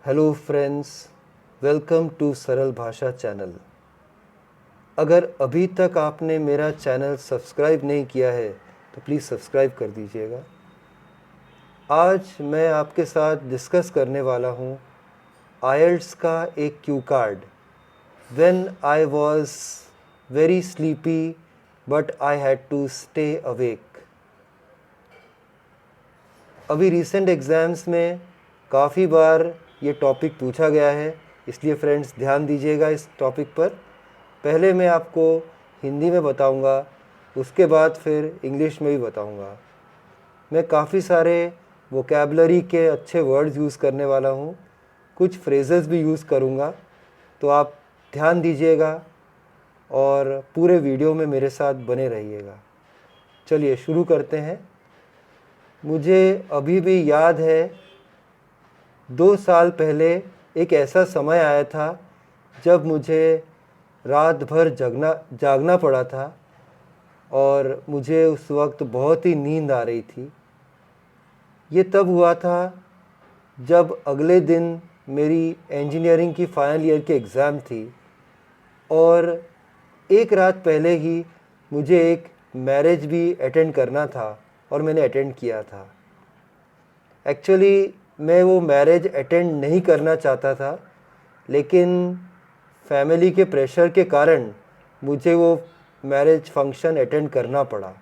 Hello friends, welcome to सरल भाषा channel. अगर अभी तक आपने मेरा चैनल सब्सक्राइब नहीं किया है तो प्लीज़ सब्सक्राइब कर दीजिएगा। आज मैं आपके साथ डिस्कस करने वाला हूँ आईएलटीएस का एक cue card. When I was very sleepy but I had to stay awake. अभी रिसेंट एग्ज़ाम्स में काफ़ी बार ये टॉपिक पूछा गया है, इसलिए फ्रेंड्स ध्यान दीजिएगा इस टॉपिक पर। पहले मैं आपको हिंदी में बताऊंगा, उसके बाद फिर इंग्लिश में भी बताऊंगा। मैं काफ़ी सारे वोकैबलरी के अच्छे वर्ड्स यूज़ करने वाला हूँ, कुछ फ्रेजेस भी यूज़ करूँगा, तो आप ध्यान दीजिएगा और पूरे वीडियो में मेरे साथ बने रहिएगा। चलिए शुरू करते हैं। मुझे अभी भी याद है 2 साल पहले एक ऐसा समय आया था जब मुझे रात भर जागना पड़ा था और मुझे उस वक्त बहुत ही नींद आ रही थी। ये तब हुआ था जब अगले दिन मेरी इंजीनियरिंग की फ़ाइनल ईयर की एग्ज़ाम थी और एक रात पहले ही मुझे एक मैरिज भी अटेंड करना था और मैंने अटेंड किया था। एक्चुअली मैं वो मैरिज अटेंड नहीं करना चाहता था, लेकिन फैमिली के प्रेशर के कारण मुझे वो मैरिज फंक्शन अटेंड करना पड़ा।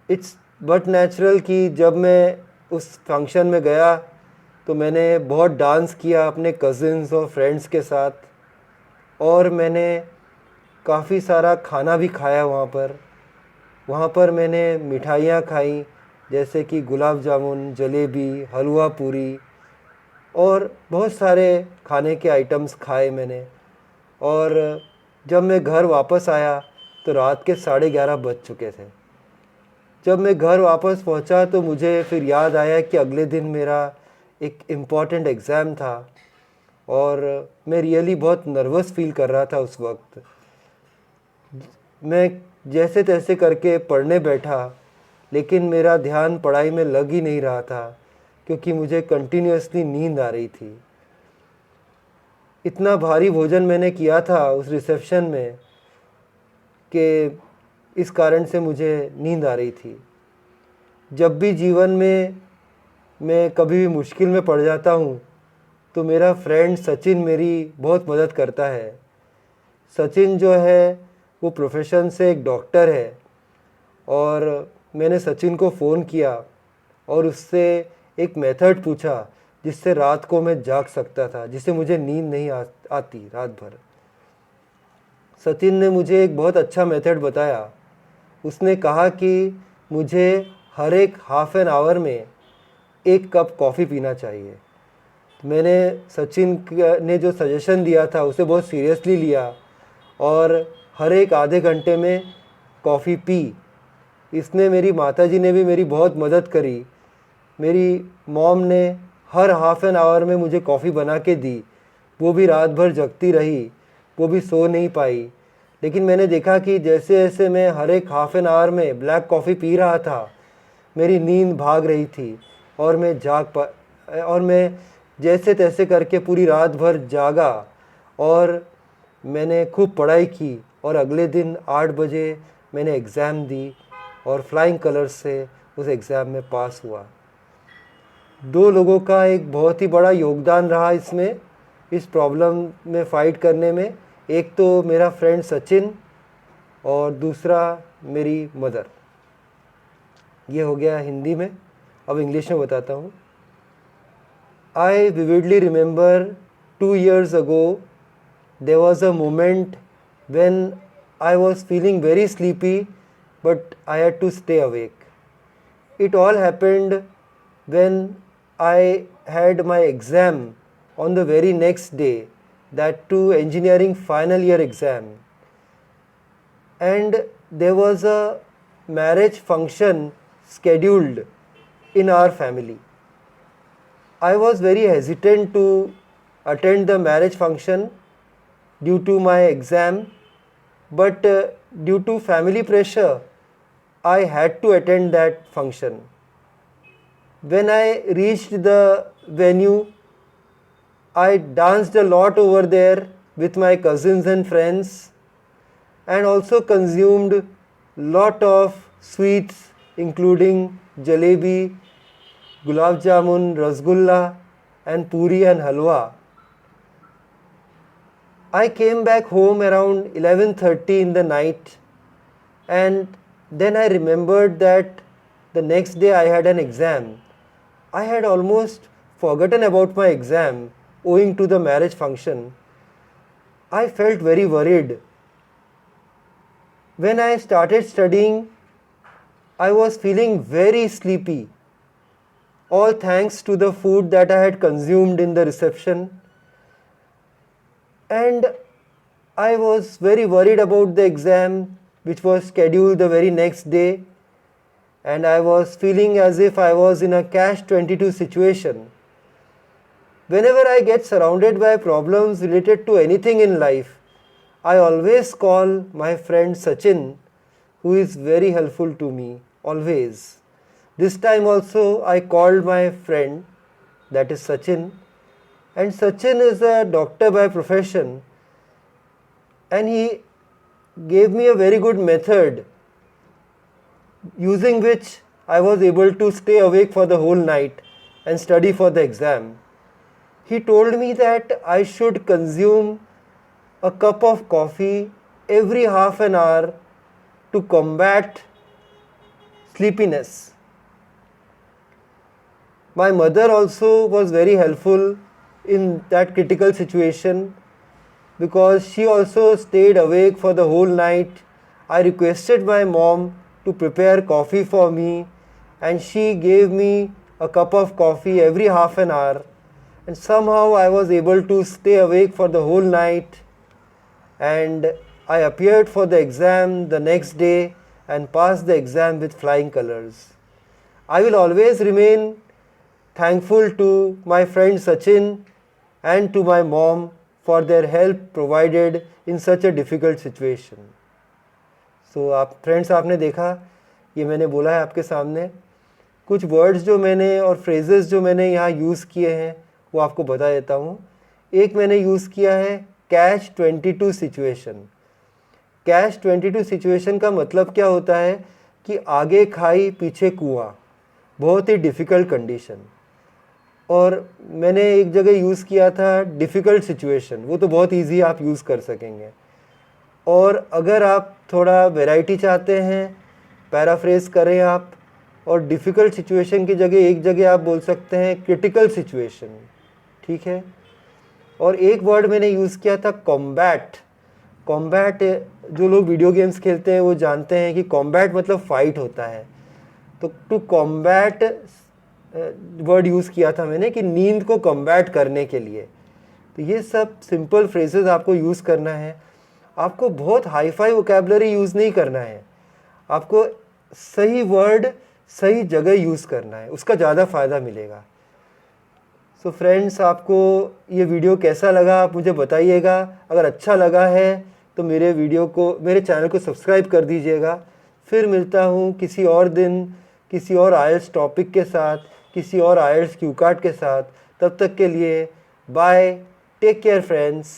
इट्स बट नेचुरल कि जब मैं उस फंक्शन में गया तो मैंने बहुत डांस किया अपने कज़िन्स और फ्रेंड्स के साथ, और मैंने काफ़ी सारा खाना भी खाया वहाँ पर मैंने मिठाइयाँ खाई, जैसे कि गुलाब जामुन, जलेबी, हलवा पूरी और बहुत सारे खाने के आइटम्स खाए मैंने। और जब मैं घर वापस आया तो रात के 11:30 बज चुके थे। जब मैं घर वापस पहुंचा तो मुझे फिर याद आया कि अगले दिन मेरा एक इम्पॉर्टेंट एग्ज़ाम था और मैं रियली बहुत नर्वस फील कर रहा था उस वक्त। मैं जैसे तैसे करके पढ़ने बैठा, लेकिन मेरा ध्यान पढ़ाई में लग ही नहीं रहा था क्योंकि मुझे कंटिन्यूअसली नींद आ रही थी। इतना भारी भोजन मैंने किया था उस रिसेप्शन में कि इस कारण से मुझे नींद आ रही थी। जब भी जीवन में मैं कभी भी मुश्किल में पड़ जाता हूँ तो मेरा फ्रेंड सचिन मेरी बहुत मदद करता है। सचिन जो है वो प्रोफेशन से एक डॉक्टर है, और मैंने सचिन को फ़ोन किया और उससे एक मेथड पूछा जिससे रात को मैं जाग सकता था, जिससे मुझे नींद नहीं आती रात भर। सचिन ने मुझे एक बहुत अच्छा मेथड बताया। उसने कहा कि मुझे हर एक हाफ एन आवर में 1 कप कॉफ़ी पीना चाहिए। मैंने सचिन ने जो सजेशन दिया था उसे बहुत सीरियसली लिया और हर एक आधे घंटे में कॉफ़ी पी। इसमें मेरी माताजी ने भी मेरी बहुत मदद करी। मेरी मॉम ने हर हाफ एन आवर में मुझे कॉफ़ी बना के दी। वो भी रात भर जगती रही, वो भी सो नहीं पाई। लेकिन मैंने देखा कि जैसे जैसे मैं हर एक हाफ एन आवर में ब्लैक कॉफ़ी पी रहा था, मेरी नींद भाग रही थी और मैं जैसे तैसे करके पूरी रात भर जागा और मैंने खूब पढ़ाई की और अगले दिन 8 बजे मैंने एग्ज़ाम दी और फ्लाइंग कलर्स से उस एग्ज़ाम में पास हुआ। 2 लोगों का एक बहुत ही बड़ा योगदान रहा इसमें, इस प्रॉब्लम में फ़ाइट करने में। एक तो मेरा फ्रेंड सचिन और दूसरा मेरी मदर। ये हो गया हिंदी में। अब इंग्लिश में बताता हूँ। I vividly remember 2 years ago, there was a moment when I was feeling very sleepy, but I had to stay awake. It all happened when I had my exam on the very next day, that too engineering final year exam. And there was a marriage function scheduled in our family. I was very hesitant to attend the marriage function due to my exam, but due to family pressure, I had to attend that function. When I reached the venue, I danced a lot over there with my cousins and friends, and also consumed lot of sweets including jalebi, gulab jamun, rasgulla and puri and halwa. I came back home around 11:30 in the night, and then I remembered that the next day I had an exam. I had almost forgotten about my exam owing to the marriage function. I felt very worried. When I started studying, I was feeling very sleepy, all thanks to the food that I had consumed in the reception. And I was very worried about the exam, which was scheduled the very next day, and I was feeling as if I was in a catch-22 situation. Whenever I get surrounded by problems related to anything in life, I always call my friend Sachin, who is very helpful to me, always. This time also I called my friend, that is Sachin, and Sachin is a doctor by profession, and he gave me a very good method using which I was able to stay awake for the whole night and study for the exam. He told me that I should consume a cup of coffee every half an hour to combat sleepiness. My mother also was very helpful in that critical situation because she also stayed awake for the whole night. I requested my mom to prepare coffee for me, and she gave me a cup of coffee every half an hour, and somehow I was able to stay awake for the whole night, and I appeared for the exam the next day and passed the exam with flying colors. I will always remain thankful to my friend Sachin and to my mom for their help provided in such a difficult situation. So आप friends, आपने देखा, ये मैंने बोला है आपके सामने, कुछ वर्ड्स जो मैंने और फ्रेजेस जो मैंने यहाँ यूज़ किए हैं वो आपको बता देता हूँ. एक मैंने यूज़ किया है catch-22 सिचुएशन. catch-22 सिचुएशन का मतलब क्या होता है कि आगे खाई पीछे कुआं, बहुत ही डिफ़िकल्ट कंडीशन. और मैंने एक जगह यूज़ किया था डिफ़िकल्ट सिचुएशन, वो तो बहुत इजी आप यूज़ कर सकेंगे. और अगर आप थोड़ा वैरायटी चाहते हैं, पैराफ्रेज करें आप, और डिफ़िकल्ट सिचुएशन की जगह एक जगह आप बोल सकते हैं क्रिटिकल सिचुएशन. ठीक है. और एक वर्ड मैंने यूज़ किया था कॉम्बैट. कॉम्बैट, जो लोग वीडियो गेम्स खेलते हैं वो जानते हैं कि कॉम्बैट मतलब फ़ाइट होता है. तो टू कॉम्बैट वर्ड यूज़ किया था मैंने कि नींद को कॉम्बैट करने के लिए. तो ये सब सिंपल फ्रेजेस आपको यूज़ करना है. आपको बहुत हाई फाई वोकैबुलरी यूज़ नहीं करना है, आपको सही वर्ड सही जगह यूज़ करना है, उसका ज़्यादा फ़ायदा मिलेगा. सो फ्रेंड्स, आपको ये वीडियो कैसा लगा आप मुझे बताइएगा. अगर अच्छा लगा है तो मेरे चैनल को सब्सक्राइब कर दीजिएगा. फिर मिलता हूँ किसी और दिन, किसी और आईएलटीएस टॉपिक के साथ, किसी और आईएलटीएस क्यू कार्ड के साथ. तब तक के लिए बाय, टेक केयर फ्रेंड्स.